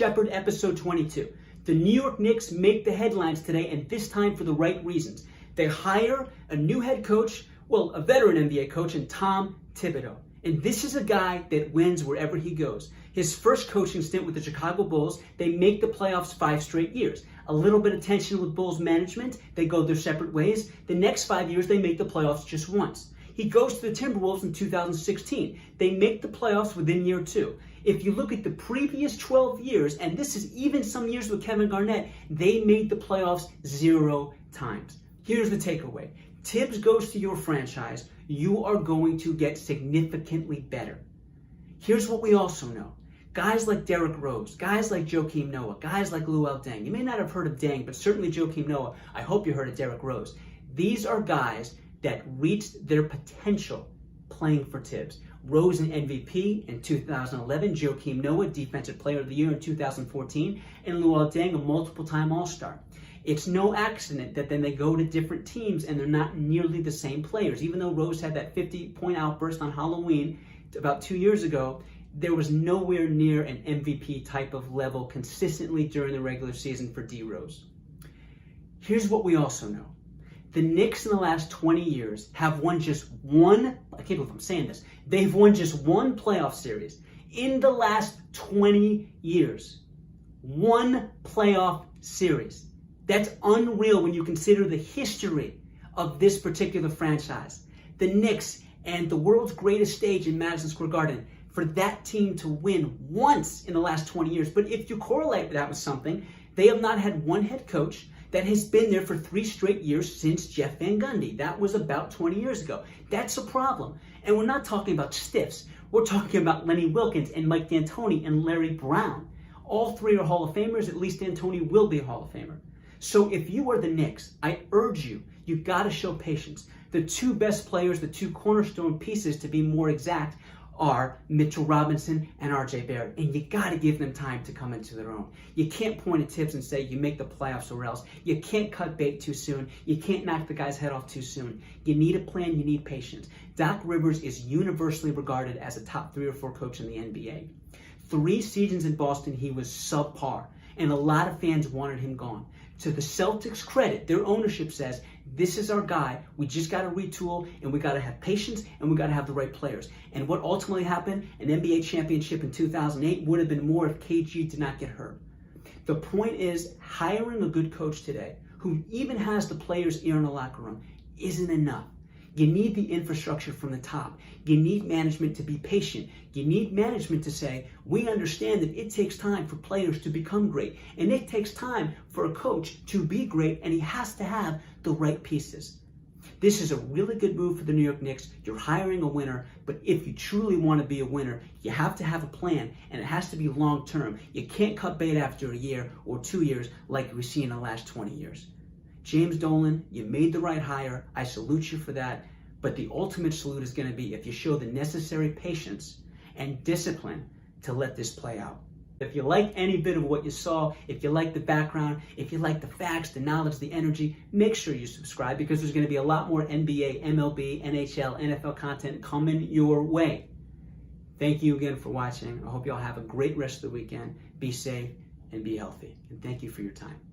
Shepard, episode 22. The New York Knicks make the headlines today, and this time for the right reasons. They hire a new head coach, well, a veteran NBA coach, in Tom Thibodeau. And this is a guy that wins wherever he goes. His first coaching stint with the Chicago Bulls, they make the playoffs 5 straight years. A little bit of tension with Bulls management, they go their separate ways. The next 5 years, they make the playoffs just once. He goes to the Timberwolves in 2016. They make the playoffs within year 2. If you look at the previous 12 years, and this is even some years with Kevin Garnett, they made the playoffs 0 times. Here's the takeaway. Tibbs goes to your franchise, you are going to get significantly better. Here's what we also know. Guys like Derrick Rose, guys like Joakim Noah, guys like Luol Deng. You may not have heard of Deng, but certainly Joakim Noah. I hope you heard of Derrick Rose. These are guys that reached their potential playing for Tibbs. Rose an MVP in 2011, Joakim Noah Defensive Player of the Year in 2014, and Luol Deng a multiple-time All-Star. It's no accident that then they go to different teams and they're not nearly the same players. Even though Rose had that 50-point outburst on Halloween about 2 years ago, there was nowhere near an MVP type of level consistently during the regular season for D. Rose. Here's what we also know. The Knicks in the last 20 years have won just one, I can't believe I'm saying this, they've won just one playoff series in the last 20 years. One playoff series. That's unreal when you consider the history of this particular franchise. The Knicks and the world's greatest stage in Madison Square Garden, for that team to win once in the last 20 years. But if you correlate that with something, they have not had one head coach that has been there for 3 straight years since Jeff Van Gundy. That was about 20 years ago. That's a problem. And we're not talking about stiffs. We're talking about Lenny Wilkens and Mike D'Antoni and Larry Brown. All 3 are Hall of Famers. At least D'Antoni will be a Hall of Famer. So if you are the Knicks, I urge you, you've got to show patience. The 2 best players, the 2 cornerstone pieces to be more exact, are Mitchell Robinson and RJ Barrett. And you got to give them time to come into their own. You can't point at Tibbs and say you make the playoffs or else. You can't cut bait too soon. You can't knock the guy's head off too soon. You need a plan. You need patience. Doc Rivers is universally regarded as a top 3 or 4 coach in the NBA. 3 seasons in Boston, he was subpar. And a lot of fans wanted him gone. To the Celtics' credit, their ownership says, this is our guy. We just got to retool, and we got to have patience, and we got to have the right players. And what ultimately happened, an NBA championship in 2008 would have been more if KG did not get hurt. The point is, hiring a good coach today, who even has the players' ear in the locker room, isn't enough. You need the infrastructure from the top. You need management to be patient. You need management to say, we understand that it takes time for players to become great. And it takes time for a coach to be great, and he has to have the right pieces. This is a really good move for the New York Knicks. You're hiring a winner, but if you truly want to be a winner, you have to have a plan, and it has to be long-term. You can't cut bait after a year or 2 years like we see in the last 20 years. James Dolan, you made the right hire. I salute you for that. But the ultimate salute is going to be if you show the necessary patience and discipline to let this play out. If you like any bit of what you saw, if you like the background, if you like the facts, the knowledge, the energy, make sure you subscribe, because there's going to be a lot more NBA, MLB, NHL, NFL content coming your way. Thank you again for watching. I hope you all have a great rest of the weekend. Be safe and be healthy. And thank you for your time.